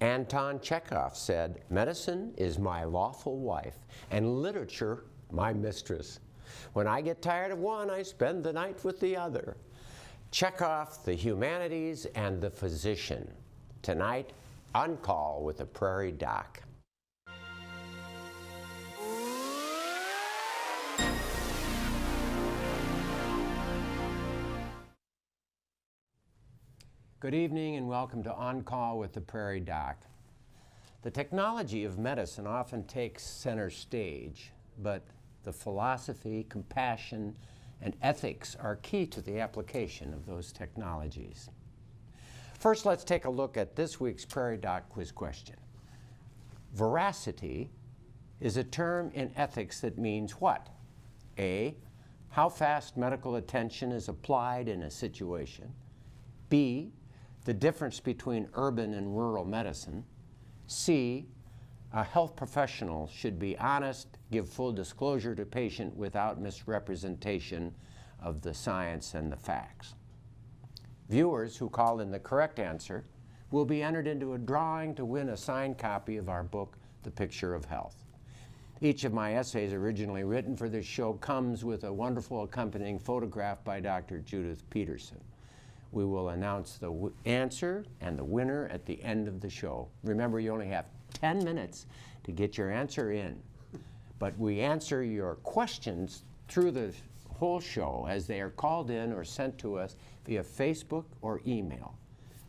Anton Chekhov said, "Medicine is my lawful wife, and literature my mistress. When I get tired of one, I spend the night with the other." Chekhov, the humanities, and the physician. Tonight, On Call with the Prairie Doc. Good evening and welcome to On Call with the Prairie Doc. The technology of medicine often takes center stage, but the philosophy, compassion, and ethics are key to the application of those technologies. First, let's take a look at this week's Prairie Doc Quiz question. Veracity is a term in ethics that means what? A, how fast medical attention is applied in a situation. B, the difference between urban and rural medicine. C, a health professional should be honest, give full disclosure to patient without misrepresentation of the science and the facts. Viewers who call in the correct answer will be entered into a drawing to win a signed copy of our book, The Picture of Health. Each of my essays originally written for this show comes with a wonderful accompanying photograph by Dr. Judith Peterson. We will announce the answer and the winner at the end of the show. Remember, you only have 10 minutes to get your answer in, but we answer your questions through the whole show as they are called in or sent to us via Facebook or email.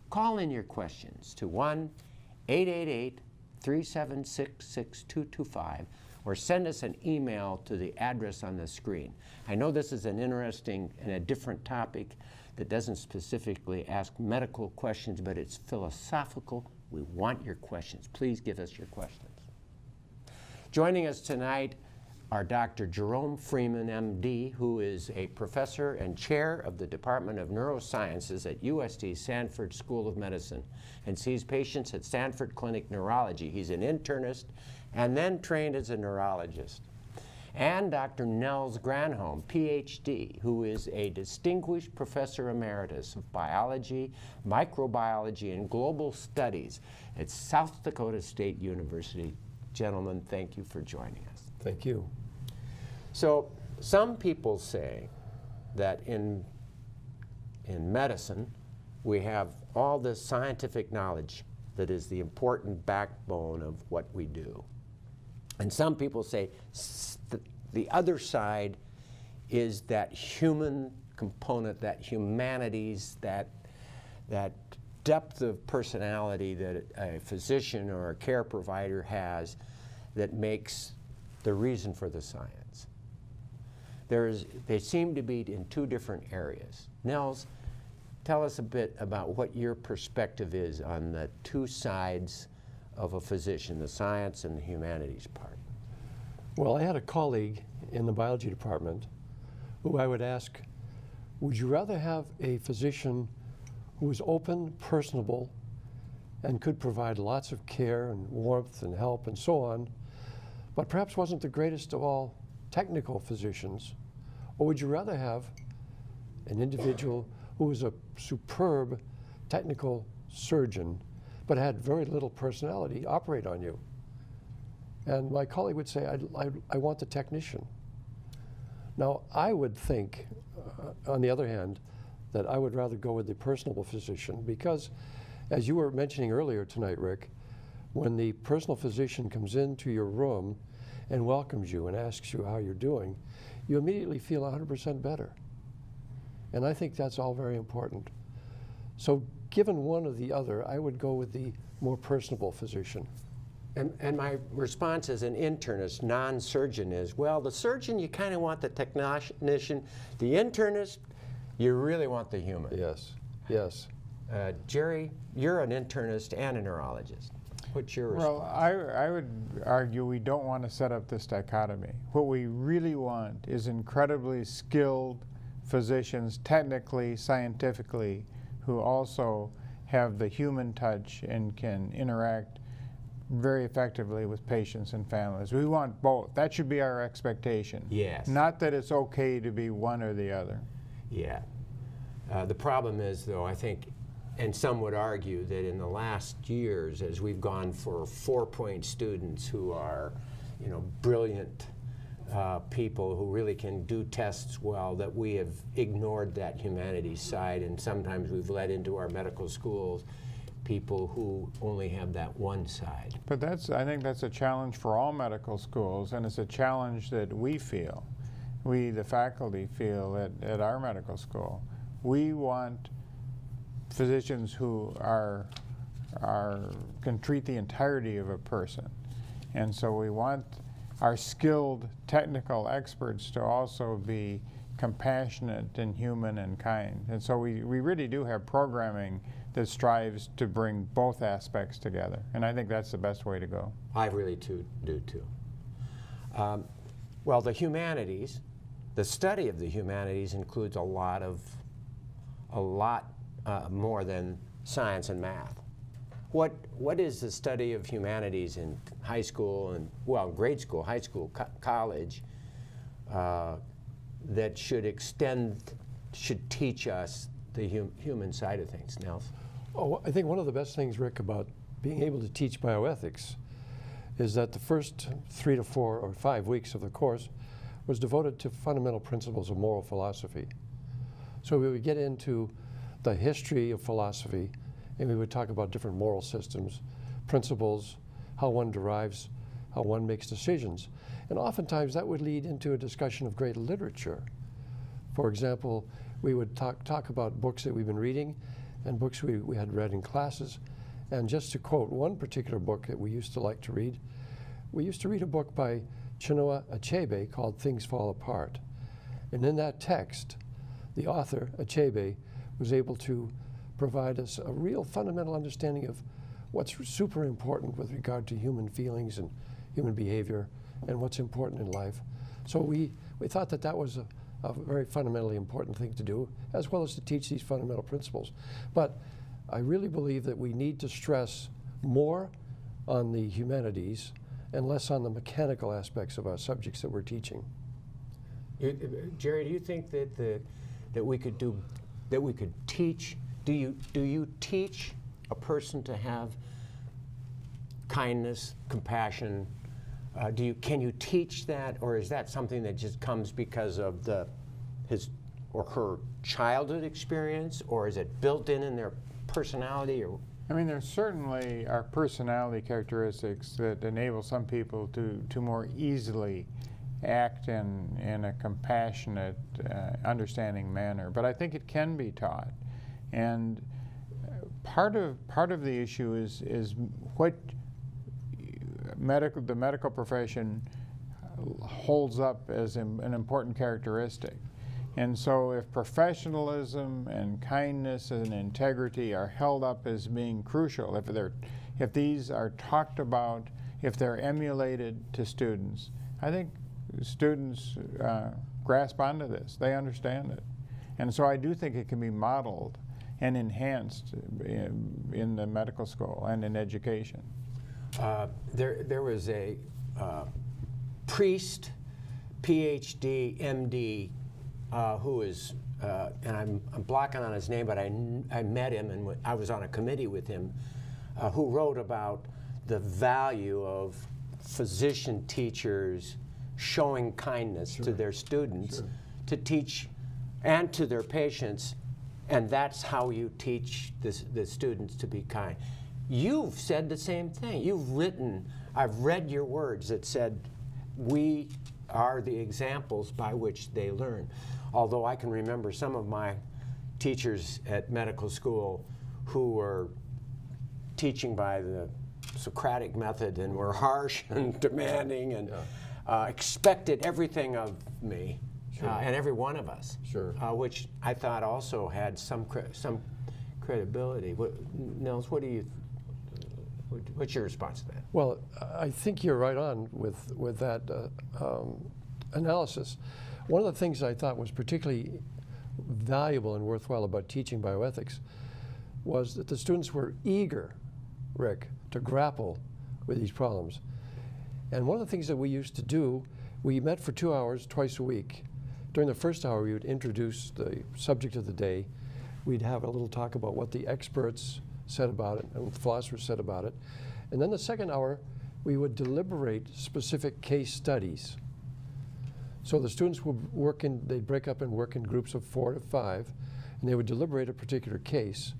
Call in your questions to 1-888-376-6225 or send us an email to the address on the screen. I know this is an interesting and a different topic that doesn't specifically ask medical questions, but it's philosophical. We want your questions. Please give us your questions. Joining us tonight are Dr. Jerome Freeman Md, who is a professor and chair of the Department of Neurosciences at USD Sanford School of Medicine and sees patients at Sanford Clinic Neurology. He's an internist and then trained as a neurologist. And Dr. Nels Granholm, PhD, who is a distinguished Professor Emeritus of Biology, Microbiology, and Global Studies at South Dakota State University. Gentlemen, thank you for joining us. Thank you. So, some people say that in medicine, we have all this scientific knowledge that is the important backbone of what we do. And some people say the other side is that human component, that humanities, that depth of personality that a physician or a care provider has that makes the reason for the science. They seem to be in two different areas. Nels, tell us a bit about what your perspective is on the two sides of a physician, the science and the humanities part. Well, I had a colleague in the biology department who I would ask, would you rather have a physician who was open, personable, and could provide lots of care and warmth and help and so on, but perhaps wasn't the greatest of all technical physicians? Or would you rather have an individual who was a superb technical surgeon but had very little personality operate on you? And my colleague would say, I want the technician. Now, I would think, on the other hand, that I would rather go with the personable physician because, as you were mentioning earlier tonight, Rick, when the personal physician comes into your room and welcomes you and asks you how you're doing, you immediately feel 100% better. And I think that's all very important. So given one or the other, I would go with the more personable physician. And my response as an internist, non-surgeon, is, well, the surgeon, you kind of want the technician. The internist, you really want the human. Yes, yes. Jerry, you're an internist and a neurologist. What's your response? Well, I would argue we don't want to set up this dichotomy. What we really want is incredibly skilled physicians, technically, scientifically, who also have the human touch and can interact very effectively with patients and families. We want both. That should be our expectation. Yes. Not that it's okay to be one or the other. Yeah. The problem is, though, I think And some would argue that in the last years, as we've gone for 4-point students who are, brilliant people who really can do tests well, that we have ignored that humanities side, and sometimes we've let into our medical schools people who only have that one side. But I think that's a challenge for all medical schools, and it's a challenge that we feel, the faculty feel at our medical school. We want physicians who can treat the entirety of a person. And so we want our skilled technical experts to also be compassionate and human and kind. And so we really do have programming that strives to bring both aspects together. And I think that's the best way to go. I really do too. Well, the humanities, the study of the humanities includes a lot more than science and math. What is the study of humanities in high school and, well, grade school, high school, college, that should teach us the human side of things? Nels? Oh, I think one of the best things, Rick, about being able to teach bioethics is that the first 3 to 4 or 5 weeks of the course was devoted to fundamental principles of moral philosophy. So we would get into the history of philosophy, and we would talk about different moral systems, principles, how one derives, how one makes decisions. And oftentimes that would lead into a discussion of great literature. For example, we would talk about books that we've been reading and books we had read in classes. And just to quote one particular book that we used to like to read, we used to read a book by Chinua Achebe called Things Fall Apart. And in that text, the author, Achebe, was able to provide us a real fundamental understanding of what's super important with regard to human feelings and human behavior and what's important in life. So we thought that was a very fundamentally important thing to do, as well as to teach these fundamental principles. But I really believe that we need to stress more on the humanities and less on the mechanical aspects of our subjects that we're teaching. Jerry, do you think that we could teach? Do you teach a person to have kindness, compassion? Can you teach that, or is that something that just comes because of his or her childhood experience, or is it built in their personality? Or I mean, there certainly are personality characteristics that enable some people to more easily act in a compassionate, understanding manner. But I think it can be taught. And part of the issue is what the medical profession holds up as an important characteristic. And so if professionalism and kindness and integrity are held up as being crucial, if these are talked about, if they're emulated to students, I think students grasp onto this. They understand it. And so I do think it can be modeled and enhanced in the medical school and in education. There was a priest, PhD, MD, who is, and I'm blocking on his name, but I met him and I was on a committee with him, who wrote about the value of physician teachers showing kindness to their students, to teach, and to their patients, and that's how you teach the students to be kind. You've said the same thing. You've written, I've read your words that said, we are the examples by which they learn. Although I can remember some of my teachers at medical school who were teaching by the Socratic method and were harsh and demanding and expected everything of me. And every one of us, which I thought also had some credibility. Nels, what's your response to that? Well, I think you're right on with that analysis. One of the things I thought was particularly valuable and worthwhile about teaching bioethics was that the students were eager, Rick, to grapple with these problems. And one of the things that we used to do, we met for 2 hours twice a week. During the first hour, we would introduce the subject of the day, we'd have a little talk about what the experts said about it and what the philosophers said about it. And then the second hour, we would deliberate specific case studies. So the students would they'd break up and work in groups of 4 to 5, and they would deliberate a particular case.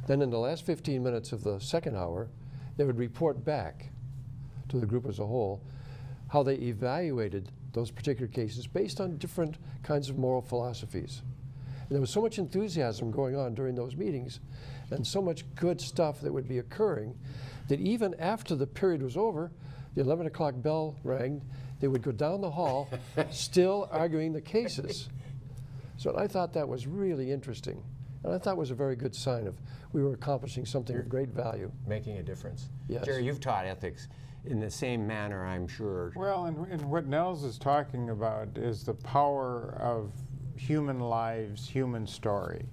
Then in the last 15 minutes of the second hour, they would report back to the group as a whole how they evaluated those particular cases based on different kinds of moral philosophies. And there was so much enthusiasm going on during those meetings and so much good stuff that would be occurring that even after the period was over, the 11 o'clock bell rang, they would go down the hall still arguing the cases. So I thought that was really interesting. And I thought it was a very good sign of we were accomplishing something of great value. Making a difference. Yes. Jerry, you've taught ethics in the same manner, I'm sure. Well, and what Nels is talking about is the power of human lives, human story.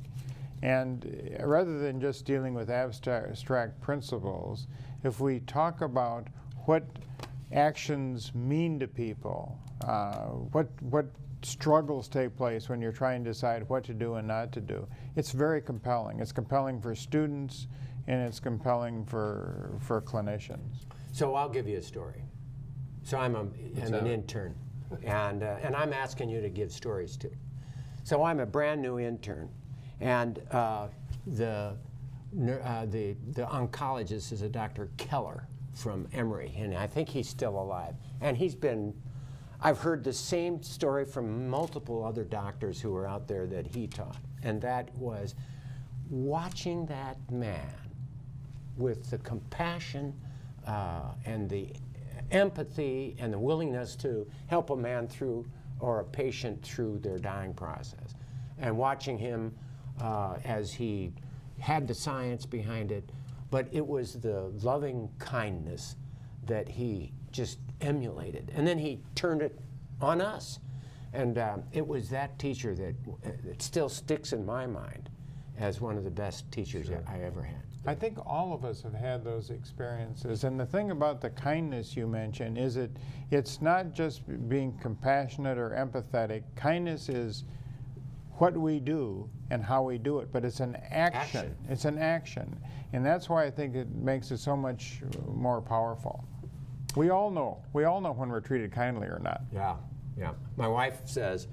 And rather than just dealing with abstract principles, if we talk about what actions mean to people, what struggles take place when you're trying to decide what to do and not to do, it's very compelling. It's compelling for students, and it's compelling for clinicians. So I'll give you a story. So I'm an intern, and I'm asking you to give stories too. So I'm a brand new intern, and the oncologist is a Dr. Keller from Emory, and I think he's still alive. And I've heard the same story from multiple other doctors who were out there that he taught, and that was watching that man with the compassion and the empathy and the willingness to help a man through, or a patient through their dying process. And watching him as he had the science behind it, but it was the loving kindness that he just emulated. And then he turned it on us. And it was that teacher that still sticks in my mind as one of the best teachers I ever had. I think all of us have had those experiences. And the thing about the kindness you mentioned is it's not just being compassionate or empathetic. Kindness is what we do and how we do it, but it's an action. It's an action. And that's why I think it makes it so much more powerful. We all know when we're treated kindly or not. Yeah, yeah. My wife says,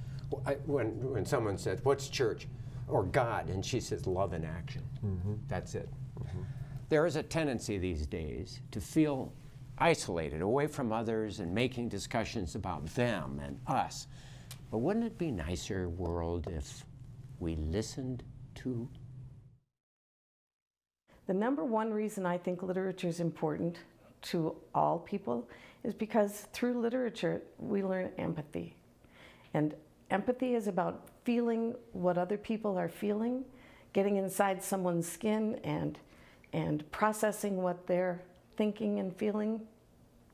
when someone says, what's church or God? And she says, love in action. Mm-hmm. That's it. Mm-hmm. There is a tendency these days to feel isolated, away from others, and making discussions about them and us. But wouldn't it be nicer, world, if we listened to? The number one reason I think literature is important to all people is because through literature we learn empathy. And empathy is about feeling what other people are feeling, getting inside someone's skin and processing what they're thinking and feeling.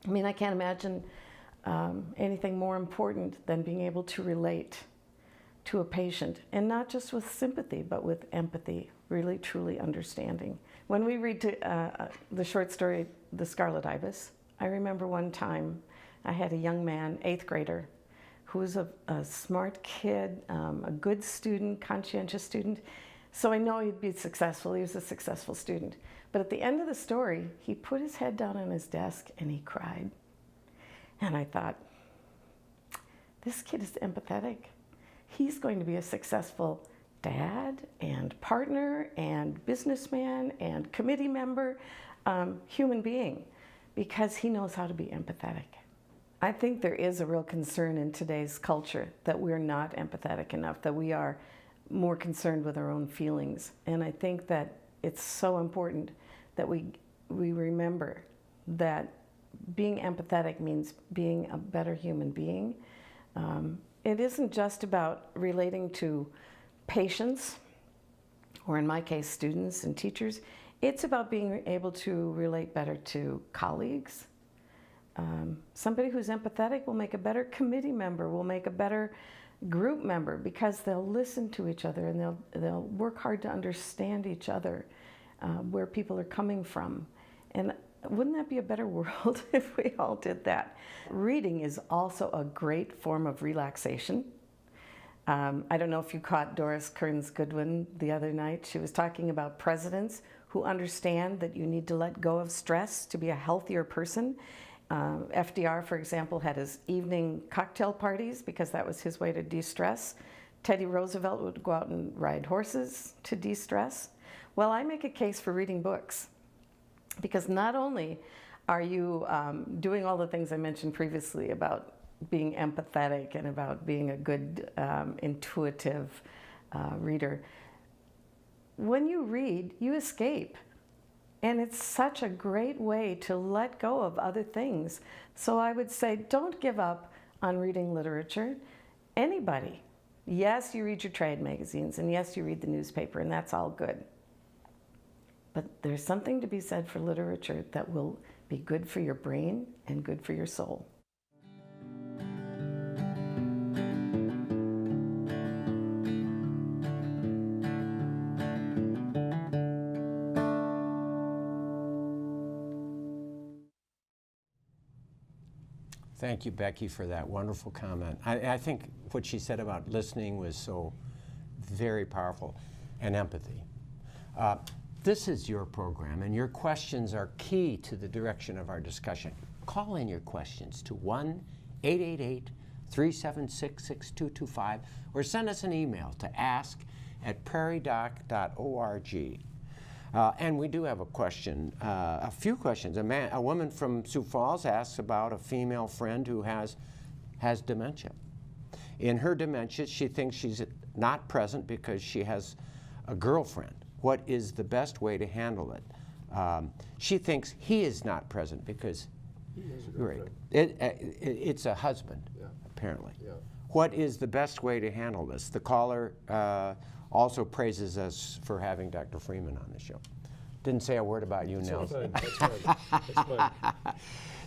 I mean, I can't imagine anything more important than being able to relate to a patient, and not just with sympathy, but with empathy, really truly understanding. When we read the short story, The Scarlet Ibis, I remember one time I had a young man, 8th grader, who was a smart kid, a good student, conscientious student. So I know he'd be successful. He was a successful student. But at the end of the story, he put his head down on his desk and he cried. And I thought, this kid is empathetic. He's going to be a successful dad and partner and businessman and committee member, human being, because he knows how to be empathetic. I think there is a real concern in today's culture that we're not empathetic enough, that we are more concerned with our own feelings. And I think that it's so important that we remember that being empathetic means being a better human being. It isn't just about relating to patients, or in my case, students and teachers. It's about being able to relate better to colleagues. Somebody who's empathetic will make a better committee member, will make a better group member, because they'll listen to each other and they'll work hard to understand each other, where people are coming from. And wouldn't that be a better world if we all did that? Reading is also a great form of relaxation. I don't know if you caught Doris Kearns Goodwin the other night. She was talking about presidents who understand that you need to let go of stress to be a healthier person. FDR, for example, had his evening cocktail parties because that was his way to de-stress. Teddy Roosevelt would go out and ride horses to de-stress. Well, I make a case for reading books because not only are you doing all the things I mentioned previously about being empathetic and about being a good, intuitive reader, when you read, you escape. And it's such a great way to let go of other things. So I would say, don't give up on reading literature. Anybody. Yes, you read your trade magazines, and yes, you read the newspaper, and that's all good. But there's something to be said for literature that will be good for your brain and good for your soul. Thank you, Becky, for that wonderful comment. I think what she said about listening was so very powerful, and empathy. This is your program, and your questions are key to the direction of our discussion. Call in your questions to 1-888-376-6225 or send us an email to ask@prairiedoc.org. And we do have a question, a few questions. A woman from Sioux Falls asks about a female friend who has dementia. In her dementia, she thinks she's not present because she has a girlfriend. What is the best way to handle it? She thinks he is not present because it's a husband, apparently. Yeah. What is the best way to handle this? The caller also praises us for having Dr. Freeman on the show. Didn't say a word about you, Nels. That's fine. That's fine.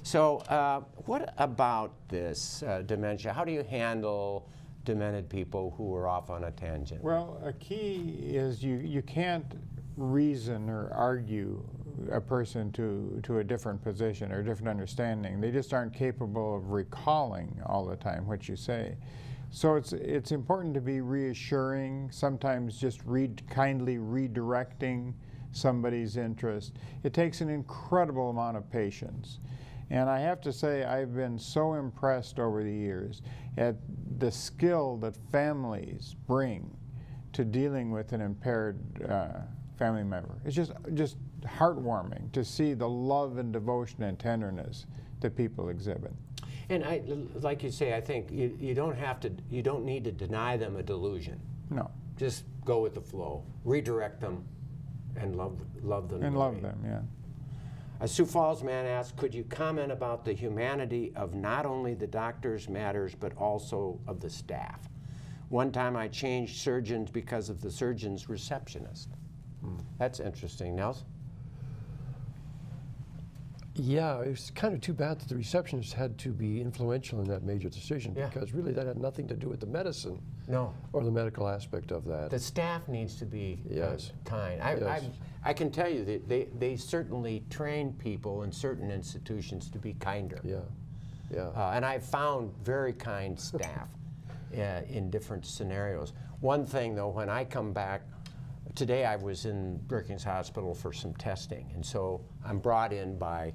So what about this dementia? How do you handle demented people who are off on a tangent? Well, a key is you can't reason or argue a person to a different position or a different understanding. They just aren't capable of recalling all the time what you say. So it's important to be reassuring, sometimes just kindly redirecting somebody's interest. It takes an incredible amount of patience. And I have to say, I've been so impressed over the years at the skill that families bring to dealing with an impaired family member. It's just heartwarming to see the love and devotion and tenderness that people exhibit. And like you say, I think you don't need to deny them a delusion. No. Just go with the flow, redirect them, and love them. And love them, yeah. A Sioux Falls man asked, could you comment about the humanity of not only the doctor's matters, but also of the staff? One time I changed surgeons because of the surgeon's receptionist. That's interesting. Nels? Yeah, it's kind of too bad that the receptionist had to be influential in that major decision, because really that had nothing to do with the medicine or the medical aspect of that. The staff needs to be kind. Yes. I can tell you that they certainly train people in certain institutions to be kinder. And I've found very kind staff in different scenarios. One thing though, when I come back, today I was in Brookings Hospital for some testing, and so I'm brought in by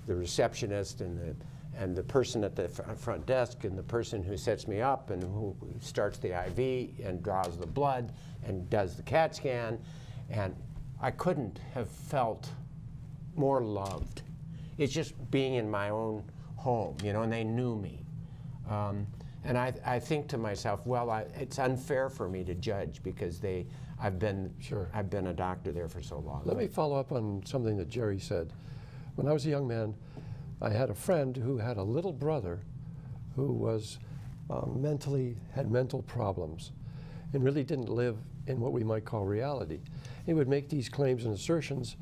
the receptionist and the person at the front desk and the person who sets me up and who starts the IV and draws the blood and does the CAT scan, and I couldn't have felt more loved. It's just being in my own home, you know, and they knew me. And I think to myself, well, it's unfair for me to judge because I've been a doctor there for so long. Let me follow up on something that Jerry said. When I was a young man, I had a friend who had a little brother who was had mental problems and really didn't live in what we might call reality. He would make these claims and assertions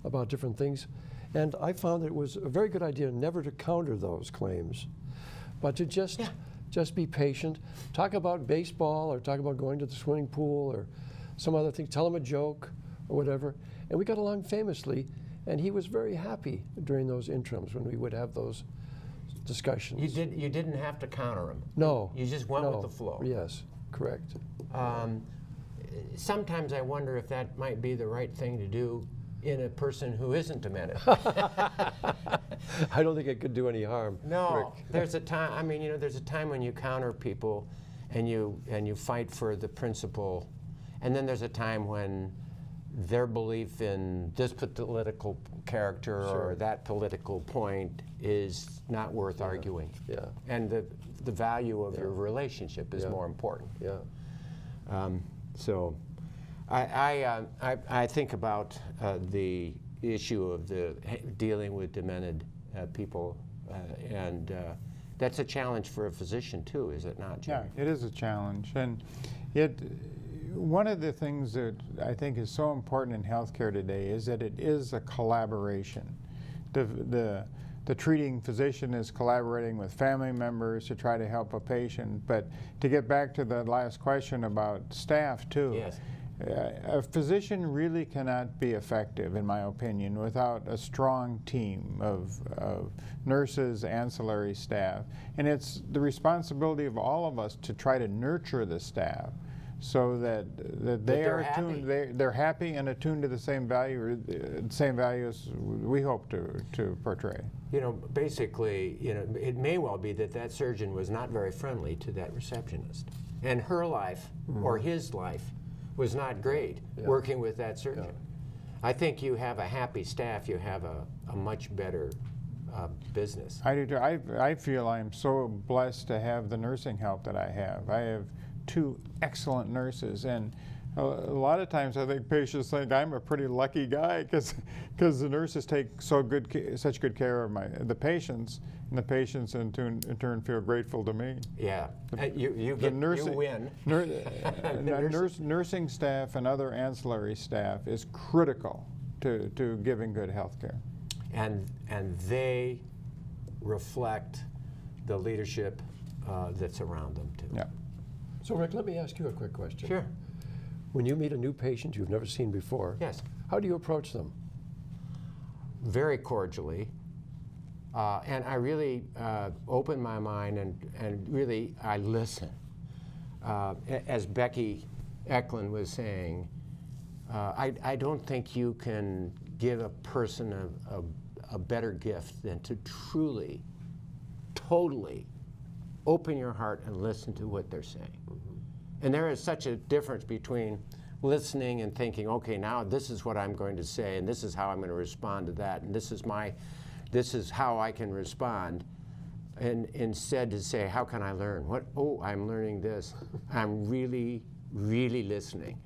about different things, and I found that it was a very good idea never to counter those claims, but to just be patient, talk about baseball or talk about going to the swimming pool or some other thing, tell him a joke or whatever. And we got along famously, and he was very happy during those interims when we would have those discussions. You didn't have to counter him. No. You just went with the flow. Yes. Correct. Sometimes I wonder if that might be the right thing to do in a person who isn't demented. I don't think it could do any harm. No, Rick. there's a time. I mean, there's a time when you counter people, and you fight for the principle, and then there's a time when their belief in this political character or that political point is not worth arguing. Yeah. And the value of your relationship is more important. Yeah. So I think about the issue of dealing with demented people, and that's a challenge for a physician too, is it not, Jim? Yeah, it is a challenge. And one of the things that I think is so important in healthcare today is that it is a collaboration. The treating physician is collaborating with family members to try to help a patient. But to get back to the last question about staff too, Yes. A physician really cannot be effective, in my opinion, without a strong team of nurses, ancillary staff. And it's the responsibility of all of us to try to nurture the staff so that they are attuned, they're happy and attuned to the same values we hope to portray. You know, basically, it may well be that surgeon was not very friendly to that receptionist, and her life or his life was not great working with that surgeon. I think you have a happy staff, you have a much better business. I do too. I feel I'm so blessed to have the nursing help that I have. I have 2 excellent nurses, and a lot of times I think patients think I'm a pretty lucky guy because the nurses take such good care of the patients, and the patients in turn feel grateful to me. Yeah, you win. Nursing staff and other ancillary staff is critical to giving good health care. And they reflect the leadership that's around them too. Yeah. So Rick, let me ask you a quick question. Sure. When you meet a new patient you've never seen before, Yes. how do you approach them? Very cordially. And I really open my mind and really I listen. As Becky Eklund was saying, I don't think you can give a person a better gift than to truly, totally open your heart and listen to what they're saying. And there is such a difference between listening and thinking, okay, now this is what I'm going to say, and this is how I'm going to respond to that, and this is how I can respond, and instead to say, how can I learn? Oh, I'm learning this. I'm really, really listening.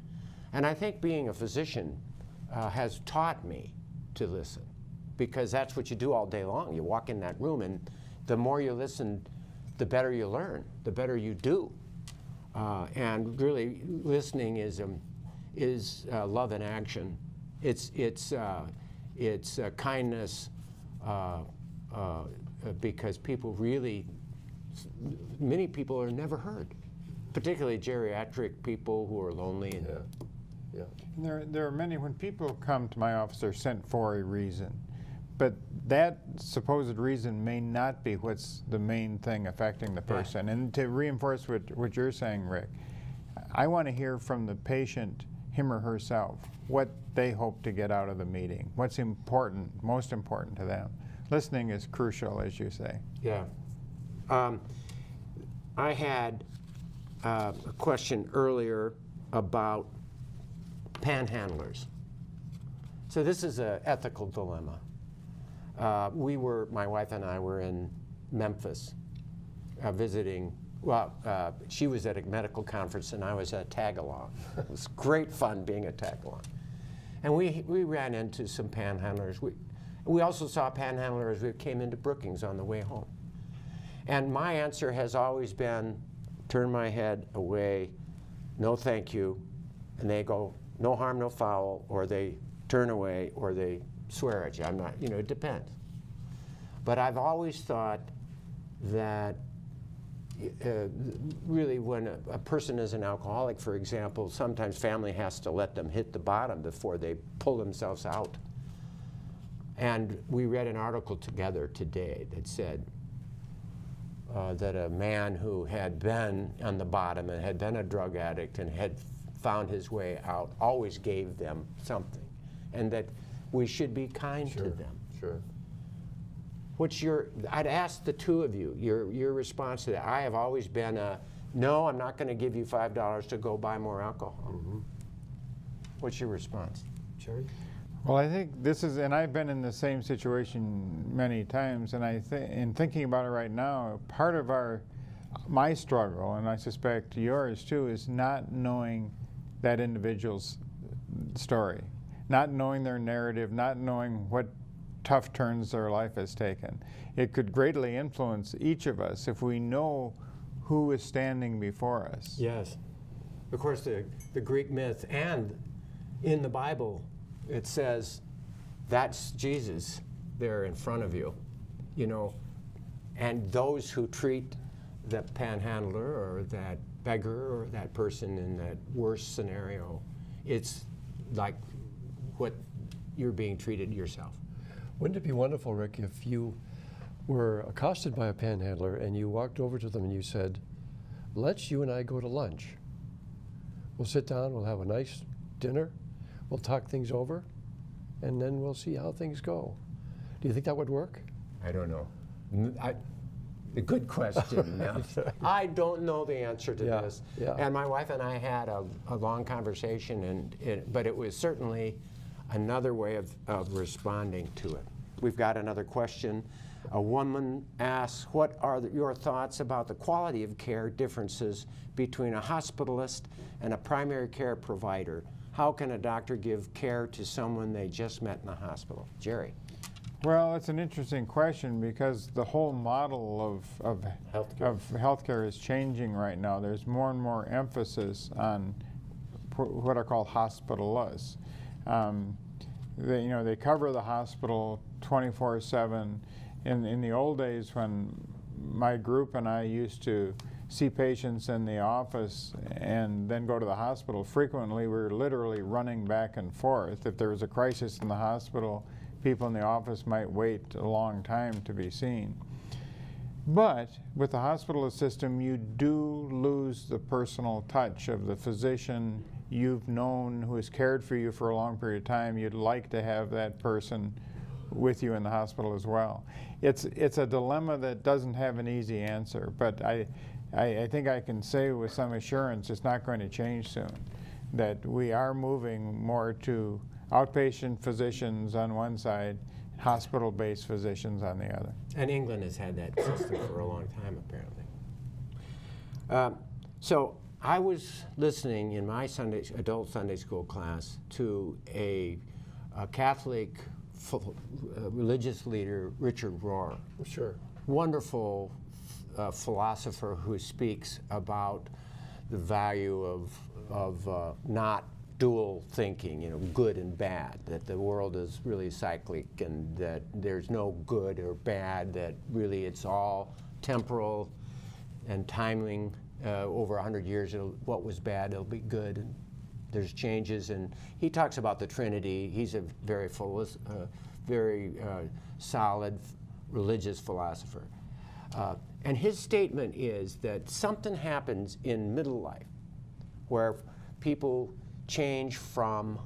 And I think being a physician has taught me to listen, because that's what you do all day long. You walk in that room, and the more you listen, the better you learn, the better you do. And really, listening is love in action. It's kindness, because many people are never heard, particularly geriatric people who are lonely. And And there are many, when people come to my office, they're sent for a reason. But that supposed reason may not be what's the main thing affecting the person. And to reinforce what you're saying, Rick, I want to hear from the patient, him or herself, what they hope to get out of the meeting, what's important, most important to them. Listening is crucial, as you say. Yeah. I had a question earlier about panhandlers. So this is an ethical dilemma. My wife and I were in Memphis visiting, she was at a medical conference and I was at a tag-along. It was great fun being a tag-along. And we ran into some panhandlers. We also saw panhandlers as we came into Brookings on the way home. And my answer has always been, turn my head away, no thank you, and they go, no harm, no foul, or they turn away, or they swear at you. I'm not, it depends. But I've always thought that really when a person is an alcoholic, for example, sometimes family has to let them hit the bottom before they pull themselves out. And we read an article together today that said, that a man who had been on the bottom and had been a drug addict and had found his way out always gave them something, and that we should be kind to them. Sure. What's I'd ask the two of you, your response to that. I have always been no, I'm not going to give you $5 to go buy more alcohol. Mm-hmm. What's your response? Jerry? Well, I think this is, and I've been in the same situation many times, and in thinking about it right now, part of my struggle, and I suspect yours too, is not knowing that individual's story, not knowing their narrative, not knowing what tough turns their life has taken. It could greatly influence each of us if we know who is standing before us. Yes. Of course, the Greek myth, and in the Bible, it says that's Jesus there in front of you, you know, and those who treat the panhandler or that beggar or that person in that worst scenario, it's like what you're being treated yourself. Wouldn't it be wonderful, Rick, if you were accosted by a panhandler and you walked over to them and you said, let's you and I go to lunch. We'll sit down, we'll have a nice dinner, we'll talk things over, and then we'll see how things go. Do you think that would work? I don't know. A good question. I don't know the answer to this. Yeah. And my wife and I had a long conversation, but it was certainly another way of responding to it. We've got another question. A woman asks, what are your thoughts about the quality of care differences between a hospitalist and a primary care provider? How can a doctor give care to someone they just met in the hospital? Jerry. Well, it's an interesting question because the whole model of healthcare is changing right now. There's more and more emphasis on what are called hospitalists. They cover the hospital 24/7. In the old days, when my group and I used to see patients in the office and then go to the hospital, frequently we were literally running back and forth. If there was a crisis in the hospital, people in the office might wait a long time to be seen. But with the hospitalist system, you do lose the personal touch of the physician you've known who has cared for you for a long period of time. You'd like to have that person with you in the hospital as well. It's a dilemma that doesn't have an easy answer, but I think I can say with some assurance it's not going to change soon, that we are moving more to outpatient physicians on one side, hospital-based physicians on the other. And England has had that system for a long time, apparently. So I was listening in my adult Sunday school class to a Catholic religious leader, Richard Rohr. Sure. Wonderful philosopher who speaks about the value of not dual thinking, you know, good and bad, that the world is really cyclic and that there's no good or bad, that really it's all temporal and timing. Over 100 years, what was bad, it'll be good. And there's changes, and he talks about the Trinity. He's a very solid religious philosopher. And his statement is that something happens in middle life where people change from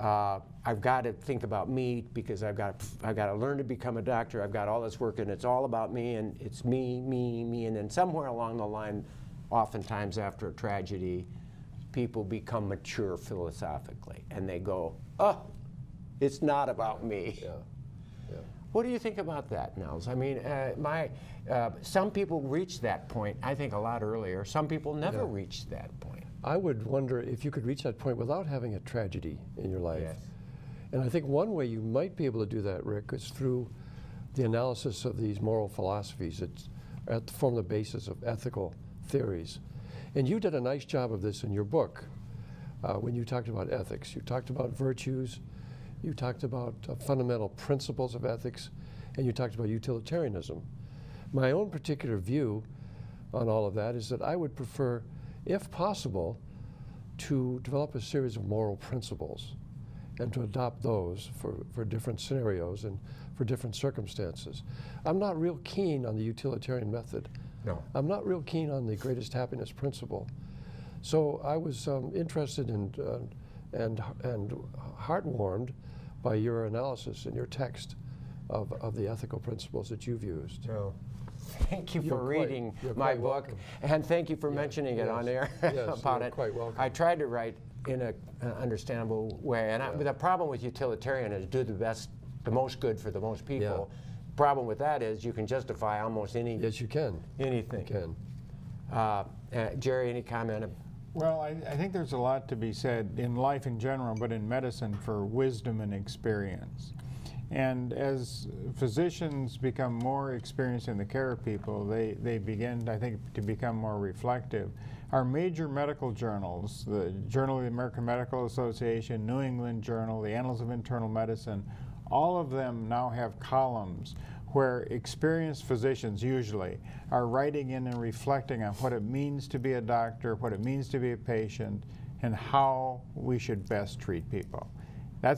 I've got to think about me because I've got to learn to become a doctor. I've got all this work and it's all about me and it's me, and then somewhere along the line, oftentimes after a tragedy, people become mature philosophically and they go, oh, it's not about me. Yeah. Yeah. What do you think about that, Nels? I mean, some people reach that point, I think, a lot earlier. Some people never reach that point. I would wonder if you could reach that point without having a tragedy in your life. Yes. And I think one way you might be able to do that, Rick, is through the analysis of these moral philosophies that form the basis of ethical theories. And you did a nice job of this in your book when you talked about ethics. You talked about virtues, you talked about fundamental principles of ethics, and you talked about utilitarianism. My own particular view on all of that is that I would prefer, if possible, to develop a series of moral principles and to adopt those for different scenarios and for different circumstances. I'm not real keen on the utilitarian method. No. I'm not real keen on the greatest happiness principle. So I was interested in and heart-warmed by your analysis in your text of the ethical principles that you've used. No. Thank you You're for quite- reading you're my quite book, welcome. and thank you for mentioning it yes, on air yes, about you're it. quite welcome. I tried to write in an understandable way, and Yeah. the problem with utilitarian is do the most good for the most people. Yeah. Problem with that is you can justify almost anything. Yes, you can. You can. Jerry, any comment? Well, I think there's a lot to be said in life in general, but in medicine for wisdom and experience. And as physicians become more experienced in the care of people, they begin, I think, to become more reflective. Our major medical journals, the Journal of the American Medical Association, New England Journal, the Annals of Internal Medicine, all of them now have columns where experienced physicians usually are writing in and reflecting on what it means to be a doctor, what it means to be a patient, and how we should best treat people. I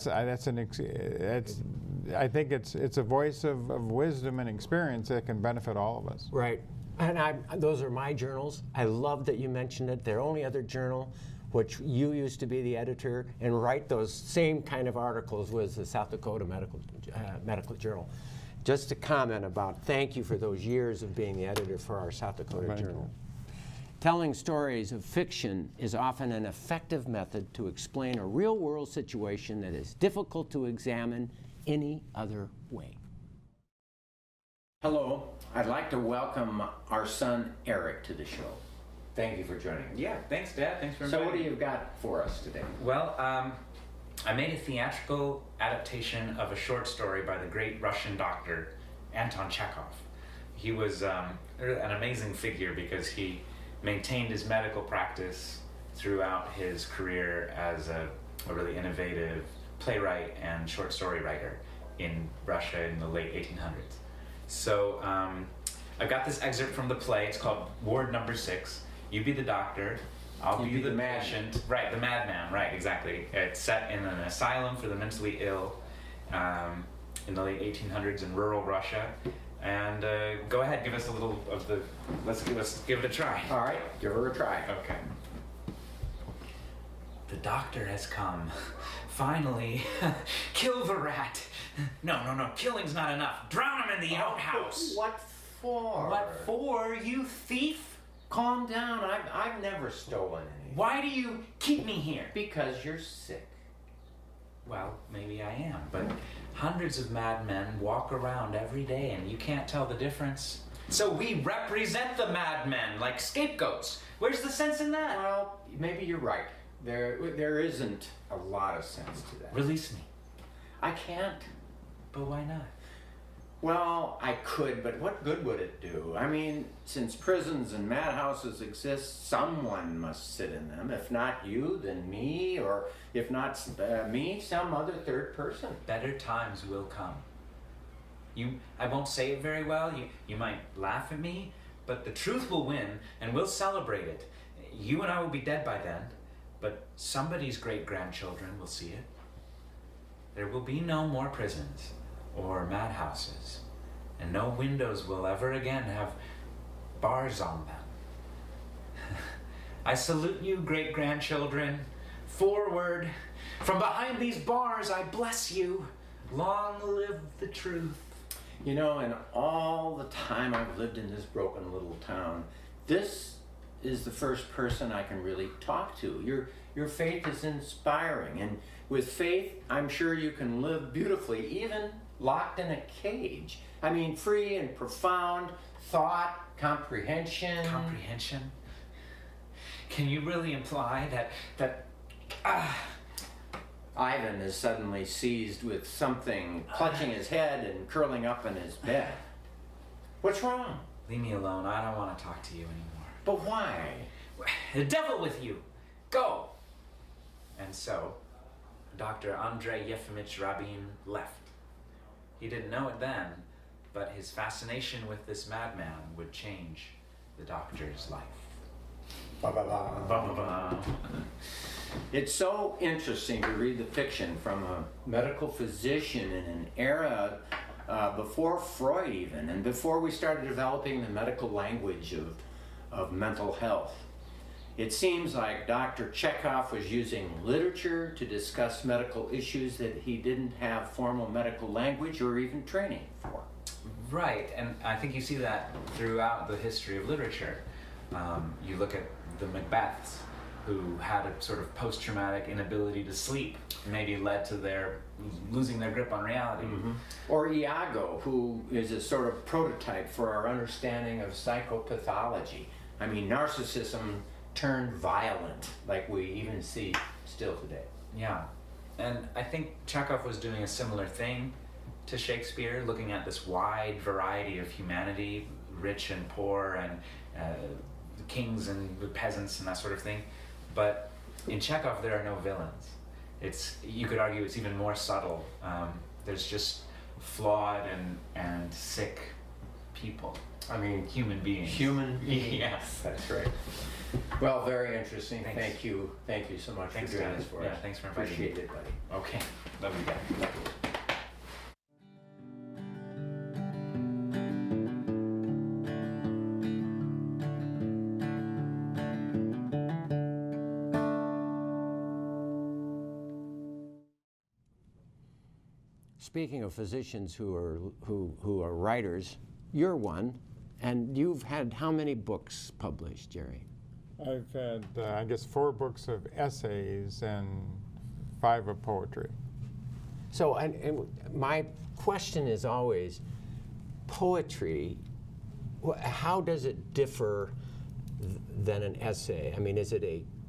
think it's a voice of wisdom and experience that can benefit all of us. Right. And those are my journals. I love that you mentioned it. Their only other journal, which you used to be the editor and write those same kind of articles, was the South Dakota Medical Journal. Just to comment about, thank you for those years of being the editor for our South Dakota Journal. Telling stories of fiction is often an effective method to explain a real-world situation that is difficult to examine any other way. Hello, I'd like to welcome our son Eric to the show. Thank you for joining us. Yeah, thanks, Dad. Thanks for So inviting what me. do you got for us today? Well, I made a theatrical adaptation of a short story by the great Russian doctor Anton Chekhov. He was an amazing figure because he maintained his medical practice throughout his career as a really innovative playwright and short story writer in Russia in the late 1800s. So I got this excerpt from the play. It's called Ward Number 6. You be the doctor, I'll be the patient. Right, the madman, right, exactly. It's set in an asylum for the mentally ill in the late 1800s in rural Russia. And go ahead, give us a little of the, let's give it a try. All right, give her a try. Okay. The doctor has come. Finally, kill the rat. No, killing's not enough. Drown him in the outhouse. What for? What for, you thief? Calm down. I've never stolen anything. Why do you keep me here? Because you're sick. Well, maybe I am, but hundreds of madmen walk around every day and you can't tell the difference. So we represent the madmen like scapegoats. Where's the sense in that? Well, maybe you're right. There isn't a lot of sense to that. Release me. I can't. But why not? Well, I could, but what good would it do? I mean, since prisons and madhouses exist, someone must sit in them. If not you, then me, or if not me, some other third person. Better times will come. I won't say it very well, you might laugh at me, but the truth will win and we'll celebrate it. You and I will be dead by then, but somebody's great-grandchildren will see it. There will be no more prisons or madhouses, and no windows will ever again have bars on them. I salute you, great-grandchildren. Forward. From behind these bars, I bless you. Long live the truth. You know, in all the time I've lived in this broken little town, this is the first person I can really talk to. Your faith is inspiring, and with faith, I'm sure you can live beautifully, even locked in a cage. I mean, free and profound thought, comprehension. Comprehension? Can you really imply that Ivan is suddenly seized with something, clutching his head and curling up in his bed. What's wrong? Leave me alone. I don't want to talk to you anymore. But why? The devil with you. Go. And so, Dr. Andrei Yefimich Rabin left. He didn't know it then, but his fascination with this madman would change the doctor's life. Ba-ba-ba. Ba-ba-ba. It's so interesting to read the fiction from a medical physician in an era before Freud even, and before we started developing the medical language of mental health. It seems like Dr. Chekhov was using literature to discuss medical issues that he didn't have formal medical language or even training for. Right, and I think you see that throughout the history of literature. You look at the Macbeths, who had a sort of post-traumatic inability to sleep, maybe led to their losing their grip on reality. Mm-hmm. Or Iago, who is a sort of prototype for our understanding of psychopathology. I mean, narcissism turned violent, like we even see still today. Yeah, and I think Chekhov was doing a similar thing to Shakespeare, looking at this wide variety of humanity, rich and poor, and kings and peasants and that sort of thing. But in Chekhov, there are no villains. You could argue it's even more subtle. There's just flawed and sick people. I mean, human beings. Human beings. Yes, that's right. Well, very interesting. Thanks. Thank you. Thank you so much Thanks, for doing guys. this for Yeah, us. thanks for inviting me. Appreciate it, buddy. Okay, love you guys. Speaking of physicians who are writers, you're one, and you've had how many books published, Jerry? I've had, I guess, 4 books of essays and 5 of poetry. So, and my question is always, poetry, how does it differ than an essay? I mean, is it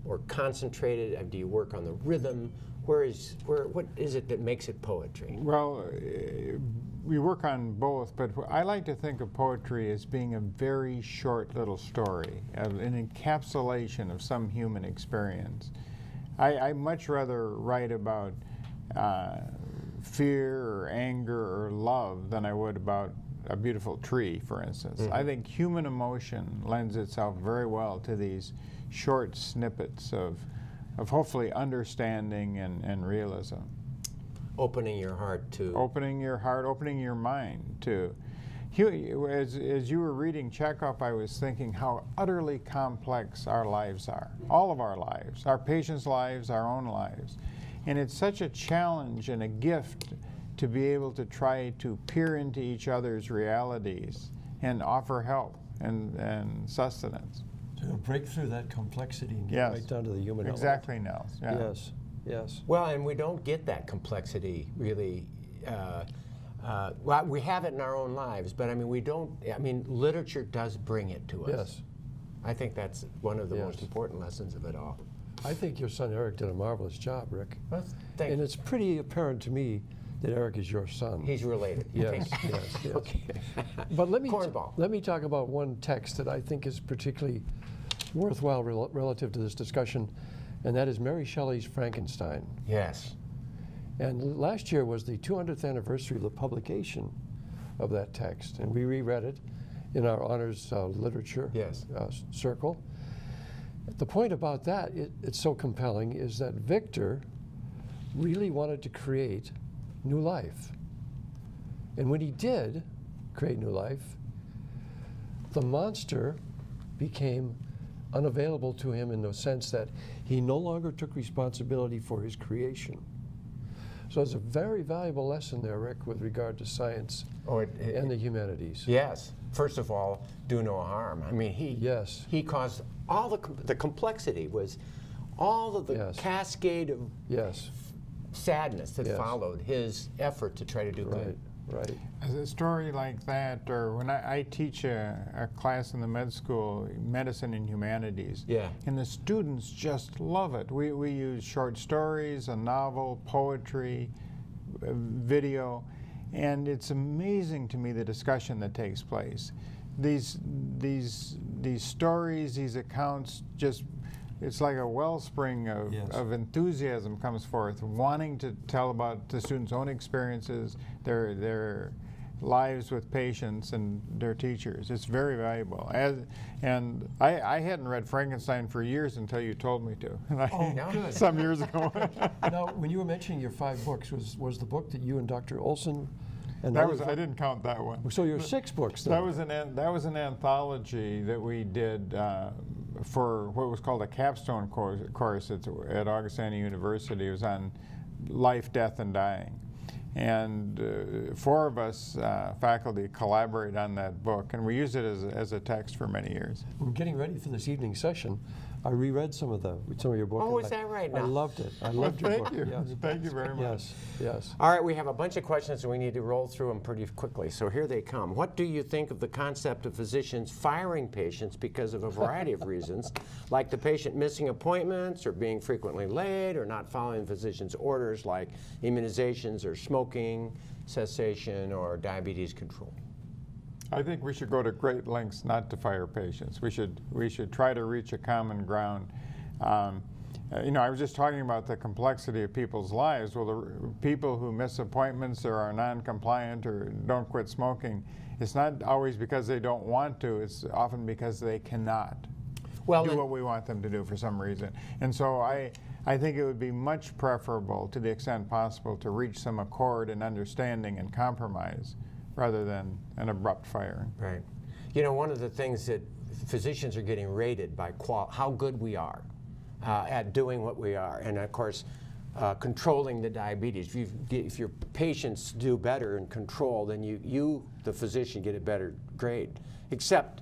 more concentrated? Do you work on the rhythm? What is it that makes it poetry? Well, we work on both, but I like to think of poetry as being a very short little story, an encapsulation of some human experience. I much rather write about fear or anger or love than I would about a beautiful tree, for instance. Mm-hmm. I think human emotion lends itself very well to these short snippets of hopefully understanding and realism. Opening your heart to... Opening your heart, opening your mind to... As you were reading Chekhov, I was thinking how utterly complex our lives are. All of our lives, our patients' lives, our own lives. And it's such a challenge and a gift to be able to try to peer into each other's realities and offer help and sustenance. To break through that complexity and get Yes. right down to the human element. Exactly, Nels. Yeah. Yes, yes. Well, and we don't get that complexity really. Well, we have it in our own lives, but I mean, we don't. I mean, literature does bring it to us. Yes. I think that's one of the Yes. most important lessons of it all. I think your son Eric did a marvelous job, Rick. Well, thank And you. it's pretty apparent to me that Eric is your son. He's related. Yes, Okay. yes, yes. Okay. But let me Cornball. talk about one text that I think is particularly worthwhile relative to this discussion, and that is Mary Shelley's Frankenstein. Yes. And last year was the 200th anniversary of the publication of that text, and we reread it in our honors literature Yes. circle. The point about that, it's so compelling, is that Victor really wanted to create new life. And when he did create new life, the monster became unavailable to him in the sense that he no longer took responsibility for his creation. So it's a very valuable lesson there, Rick, with regard to science and the humanities. Yes. First of all, do no harm. I mean, Yes. he caused all the complexity was all of the Yes. cascade of Yes, sadness that Yes. followed his effort to try to do right, good. right. As a story like that, or when I teach a class in the med school, medicine and humanities, Yeah. and the students just love it. We use short stories, a novel, poetry, video, and it's amazing to me the discussion that takes place. These stories, these accounts, just it's like a wellspring Yes. of enthusiasm comes forth, wanting to tell about the students' own experiences, their lives with patients and their teachers. It's very valuable. And I hadn't read Frankenstein for years until you told me to. Oh, good. Some years ago. Now, when you were mentioning your 5 books, was the book that you and Dr. Olson and That was, I didn't count that one. So your 6 books then? That was an anthology that we did for what was called a capstone course at Augustana University. It was on life, death, and dying. And 4 of us faculty collaborate on that book, and we used it as a text for many years. We're getting ready for this evening session. I reread some of your book. Oh, is that right? I Now? loved it. I loved your book. Thank you. Yes. Thank you very much. Yes, yes. All right, we have a bunch of questions and we need to roll through them pretty quickly. So here they come. What do you think of the concept of physicians firing patients because of a variety of reasons, like the patient missing appointments or being frequently late or not following physician's orders like immunizations or smoking cessation or diabetes control? I think we should go to great lengths not to fire patients. We should try to reach a common ground. You know, I was just talking about the complexity of people's lives. Well, the people who miss appointments or are non-compliant or don't quit smoking, it's not always because they don't want to. It's often because they cannot do what we want them to do for some reason. And so I think it would be much preferable, to the extent possible, to reach some accord and understanding and compromise, rather than an abrupt firing. Right. You know, one of the things that physicians are getting rated by how good we are at doing what we are, and of course, controlling the diabetes. If your patients do better in control, then you, the physician, get a better grade. Except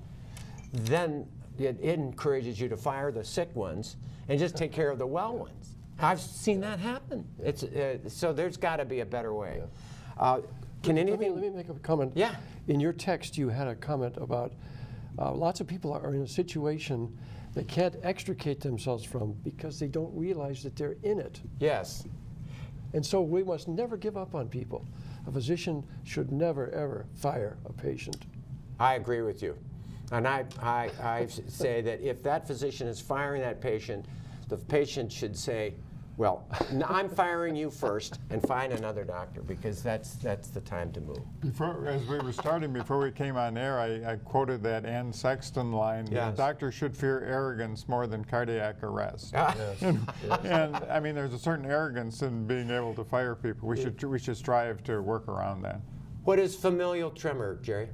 then it encourages you to fire the sick ones and just take care of the well ones. I've seen that happen. It's so there's got to be a better way. Can anything? Let me make a comment. Yeah. In your text, you had a comment about lots of people are in a situation they can't extricate themselves from because they don't realize that they're in it. Yes. And so we must never give up on people. A physician should never, ever fire a patient. I agree with you. And I say that if that physician is firing that patient, the patient should say, well, I'm firing you first and find another doctor, because that's the time to move. As we were starting, before we came on air, I quoted that Anne Sexton line, Yes. the doctor should fear arrogance more than cardiac arrest. Yes. And I mean, there's a certain arrogance in being able to fire people. We should strive to work around that. What is familial tremor, Jerry?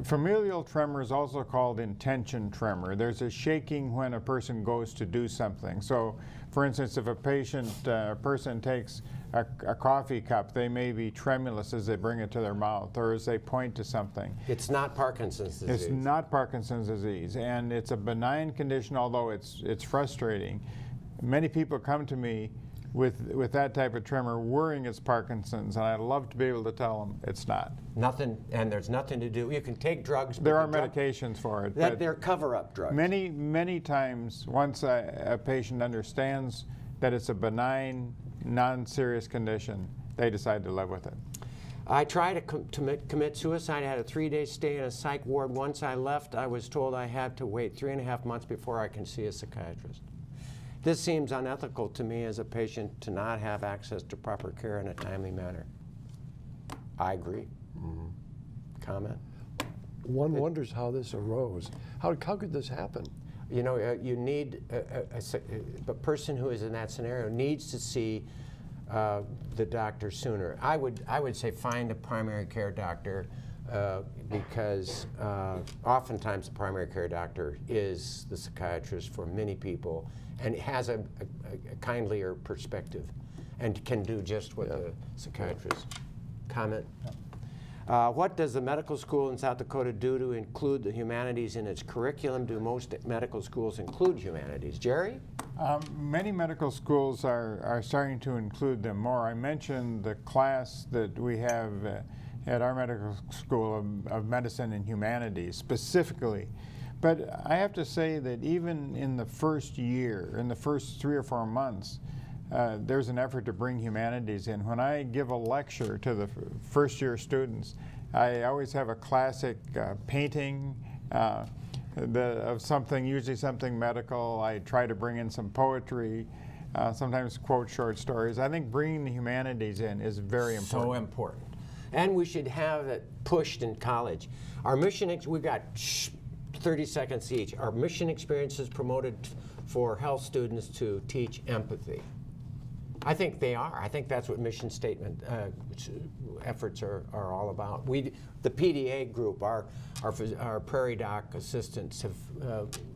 Familial tremor is also called intention tremor. There's a shaking when a person goes to do something. So, for instance, if a person takes a coffee cup, they may be tremulous as they bring it to their mouth or as they point to something. It's not Parkinson's disease. It's not Parkinson's disease, and it's a benign condition, although it's frustrating. Many people come to me with that type of tremor worrying it's Parkinson's, and I'd love to be able to tell them it's not. Nothing, and there's nothing to do. You can take drugs. But There are the drug- medications for it. That but they're cover-up drugs. many times, once a patient understands that it's a benign, non-serious condition, they decide to live with it. I tried to commit suicide. I had a 3-day stay in a psych ward. Once I left, I was told I had to wait 3.5 months before I can see a psychiatrist. This seems unethical to me as a patient to not have access to proper care in a timely manner. I agree. Comment? One wonders how this arose. How could this happen? You know, you need a person who is in that scenario needs to see the doctor sooner. I would say find a primary care doctor because oftentimes the primary care doctor is the psychiatrist for many people and has a kindlier perspective and can do just what the psychiatrist. Comment? What does the medical school in South Dakota do to include the humanities in its curriculum? Do most medical schools include humanities? Jerry? Many medical schools are starting to include them more. I mentioned the class that we have at our medical school of medicine and humanities specifically. But I have to say that even in the first year, in the first 3 or 4 months, there's an effort to bring humanities in. When I give a lecture to the first-year students, I always have a classic painting of something, usually something medical. I try to bring in some poetry, sometimes quote short stories. I think bringing the humanities in is very important. So important. And we should have it pushed in college. Our mission, we got 30 seconds each. Our mission experience is promoted for health students to teach empathy. I think they are. I think that's what mission statement efforts are all about. The PDA group, our Prairie Doc assistants have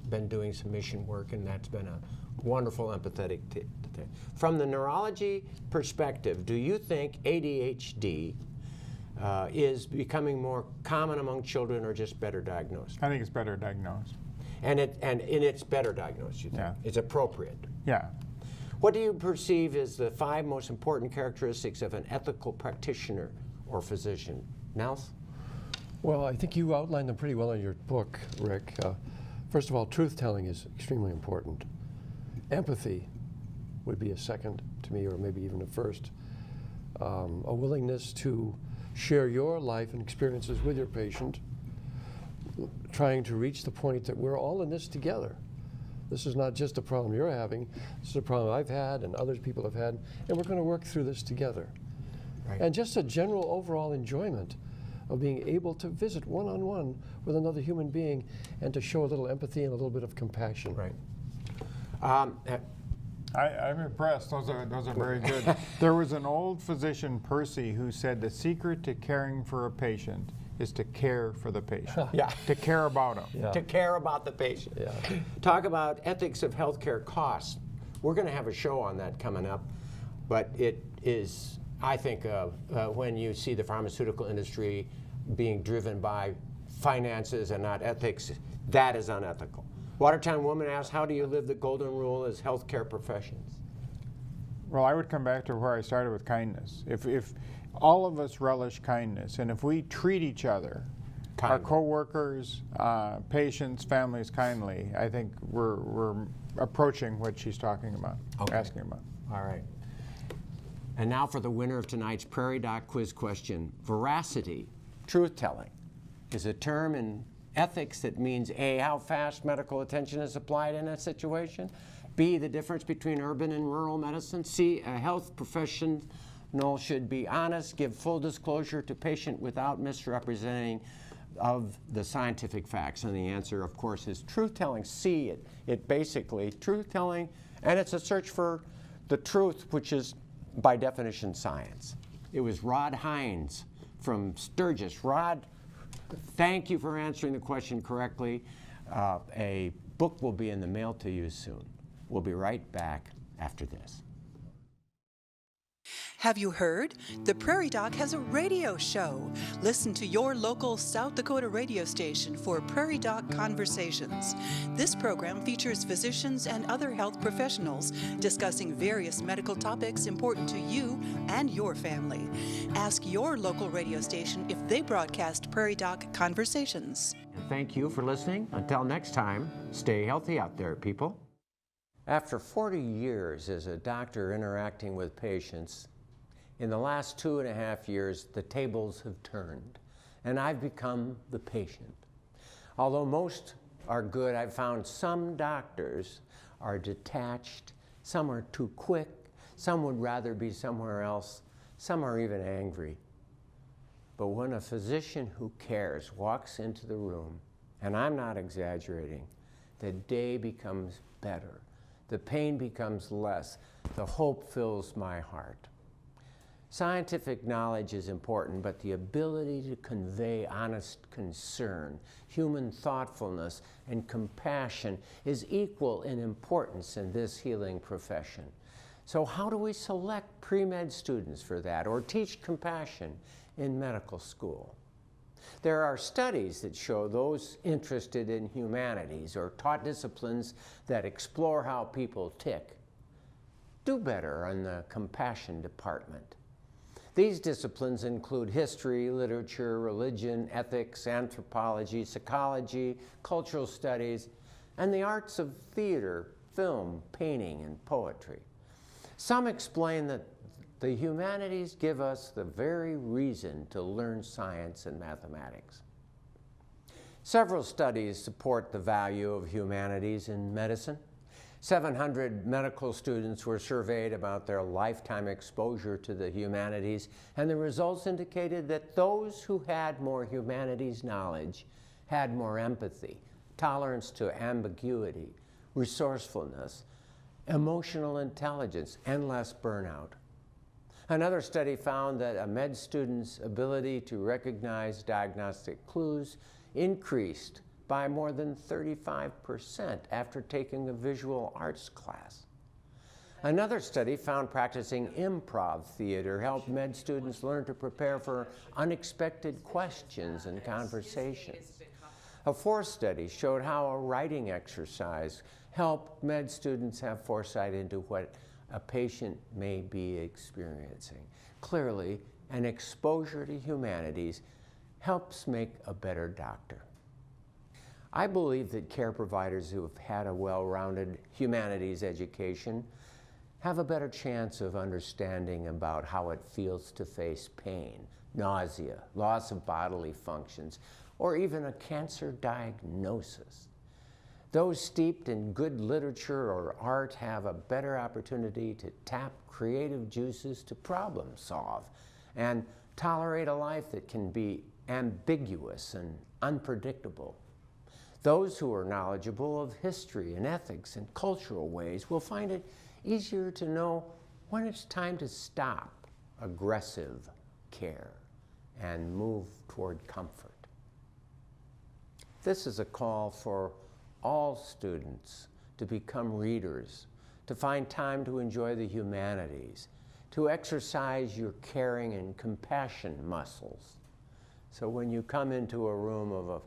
been doing some mission work, and that's been a wonderful empathetic thing. From the neurology perspective, do you think ADHD is becoming more common among children or just better diagnosed? I think it's better diagnosed. And it's better diagnosed, you think? Yeah. It's appropriate. Yeah. What do you perceive as the 5 most important characteristics of an ethical practitioner or physician? Nels? Well, I think you outlined them pretty well in your book, Rick. First of all, truth-telling is extremely important. Empathy would be a second to me, or maybe even a first. A willingness to share your life and experiences with your patient, trying to reach the point that we're all in this together. This is not just a problem you're having, this is a problem I've had and other people have had, and we're going to work through this together. Right. And just a general overall enjoyment of being able to visit one-on-one with another human being and to show a little empathy and a little bit of compassion. Right. I'm impressed. Those are very good. There was an old physician, Percy, who said the secret to caring for a patient is to care for the patient. Yeah. To care about them. Yeah. To care about the patient. Yeah. Talk about ethics of healthcare costs. We're going to have a show on that coming up, but it is, I think, when you see the pharmaceutical industry being driven by finances and not ethics, that is unethical. Watertown woman asks, how do you live the golden rule as healthcare professions? Well, I would come back to where I started with kindness. If all of us relish kindness, and if we treat each other, our coworkers, patients, families kindly, I think we're approaching what she's talking about, asking about. All right. And now for the winner of tonight's Prairie Doc Quiz question. Veracity, truth-telling, is a term in ethics that means A, how fast medical attention is applied in a situation, B, the difference between urban and rural medicine, C, a health professional should be honest, give full disclosure to patient without misrepresenting of the scientific facts. And the answer, of course, is truth-telling. C, it basically, truth-telling, and it's a search for the truth, which is, by definition, science. It was Rod Hines from Sturgis. Rod, thank you for answering the question correctly. A book will be in the mail to you soon. We'll be right back after this. Have you heard? The Prairie Doc has a radio show. Listen to your local South Dakota radio station for Prairie Doc Conversations. This program features physicians and other health professionals discussing various medical topics important to you and your family. Ask your local radio station if they broadcast Prairie Doc Conversations. Thank you for listening. Until next time, stay healthy out there, people. After 40 years as a doctor interacting with patients, in the last 2.5 years, the tables have turned, and I've become the patient. Although most are good, I've found some doctors are detached, some are too quick, some would rather be somewhere else, some are even angry. But when a physician who cares walks into the room, and I'm not exaggerating, the day becomes better, the pain becomes less, the hope fills my heart. Scientific knowledge is important, but the ability to convey honest concern, human thoughtfulness, and compassion is equal in importance in this healing profession. So how do we select pre-med students for that, or teach compassion in medical school? There are studies that show those interested in humanities or taught disciplines that explore how people tick do better in the compassion department. These disciplines include history, literature, religion, ethics, anthropology, psychology, cultural studies, and the arts of theater, film, painting, and poetry. Some explain that the humanities give us the very reason to learn science and mathematics. Several studies support the value of humanities in medicine. 700 medical students were surveyed about their lifetime exposure to the humanities, and the results indicated that those who had more humanities knowledge had more empathy, tolerance to ambiguity, resourcefulness, emotional intelligence, and less burnout. Another study found that a med student's ability to recognize diagnostic clues increased by more than 35% after taking a visual arts class. Another study found practicing improv theater helped med students learn to prepare for unexpected questions and conversations. A fourth study showed how a writing exercise helped med students have foresight into what a patient may be experiencing. Clearly, an exposure to humanities helps make a better doctor. I believe that care providers who have had a well-rounded humanities education have a better chance of understanding about how it feels to face pain, nausea, loss of bodily functions, or even a cancer diagnosis. Those steeped in good literature or art have a better opportunity to tap creative juices to problem solve and tolerate a life that can be ambiguous and unpredictable. Those who are knowledgeable of history and ethics and cultural ways will find it easier to know when it's time to stop aggressive care and move toward comfort. This is a call for all students to become readers, to find time to enjoy the humanities, to exercise your caring and compassion muscles. So when you come into a room of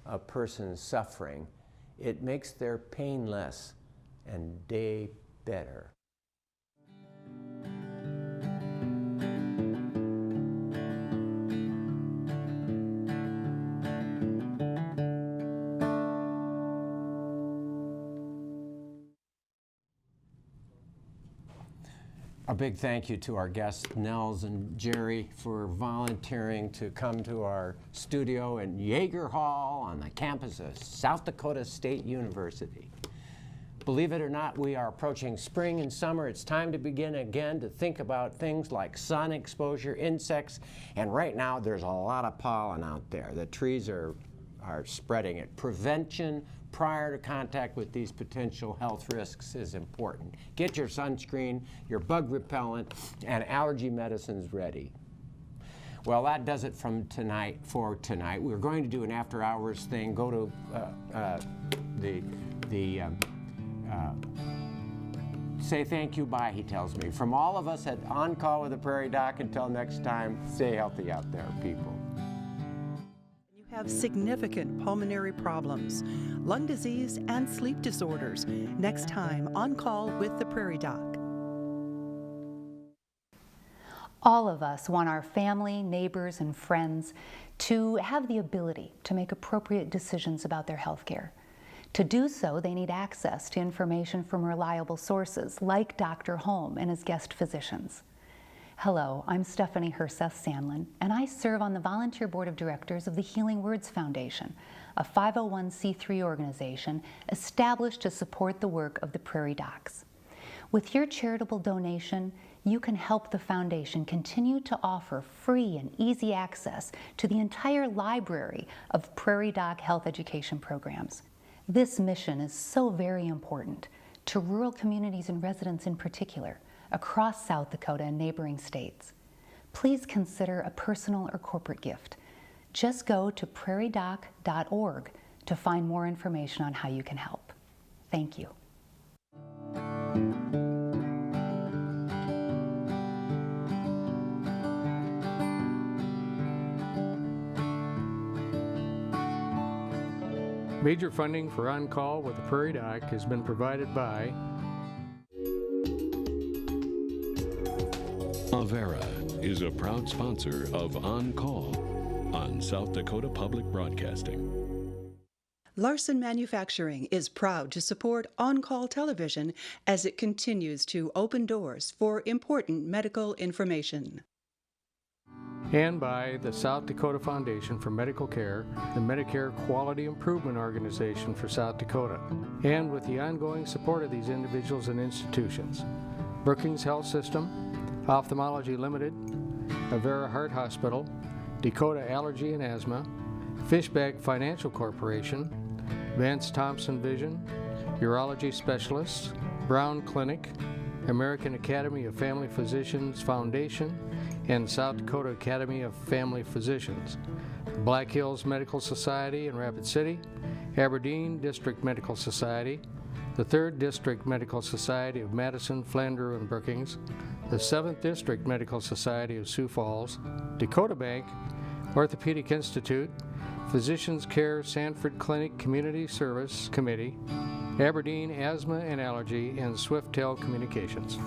a person suffering, it makes their pain less and day better. A big thank you to our guests, Nels and Jerry, for volunteering to come to our studio in Yeager Hall on the campus of South Dakota State University. Believe it or not, we are approaching spring and summer. It's time to begin again to think about things like sun exposure, insects, and right now there's a lot of pollen out there. The trees are spreading it. Prevention prior to contact with these potential health risks is important. Get your sunscreen, your bug repellent, and allergy medicines ready. Well, that does it for tonight. We're going to do an after hours thing. Go to say thank you, bye, he tells me. From all of us at On Call with the Prairie Doc, until next time, stay healthy out there, people. Have significant pulmonary problems, lung disease, and sleep disorders. Next time on Call with the Prairie Doc. All of us want our family, neighbors, and friends to have the ability to make appropriate decisions about their health care. To do so, they need access to information from reliable sources like Dr. Holm and his guest physicians. Hello, I'm Stephanie Herseth-Sandlin, and I serve on the volunteer board of directors of the Healing Words Foundation, a 501c3 organization established to support the work of the Prairie Docs. With your charitable donation, you can help the foundation continue to offer free and easy access to the entire library of Prairie Doc health education programs. This mission is so very important to rural communities and residents in particular, across South Dakota and neighboring states. Please consider a personal or corporate gift. Just go to prairiedoc.org to find more information on how you can help. Thank you. Major funding for On Call with the Prairie Doc has been provided by Avera is a proud sponsor of On Call on South Dakota Public Broadcasting. Larson Manufacturing is proud to support On Call Television as it continues to open doors for important medical information. and by the South Dakota Foundation for Medical Care, the Medicare Quality Improvement Organization for South Dakota, and with the ongoing support of these individuals and institutions. Brookings Health System, Ophthalmology Limited, Avera Heart Hospital, Dakota Allergy and Asthma, Fishback Financial Corporation, Vance Thompson Vision, Urology Specialists, Brown Clinic, American Academy of Family Physicians Foundation, and South Dakota Academy of Family Physicians, Black Hills Medical Society in Rapid City, Aberdeen District Medical Society, the 3rd District Medical Society of Madison, Flandreau, and Brookings, the 7th District Medical Society of Sioux Falls, Dakota Bank, Orthopedic Institute, Physicians Care Sanford Clinic Community Service Committee, Aberdeen Asthma and Allergy, and Swiftel Communications.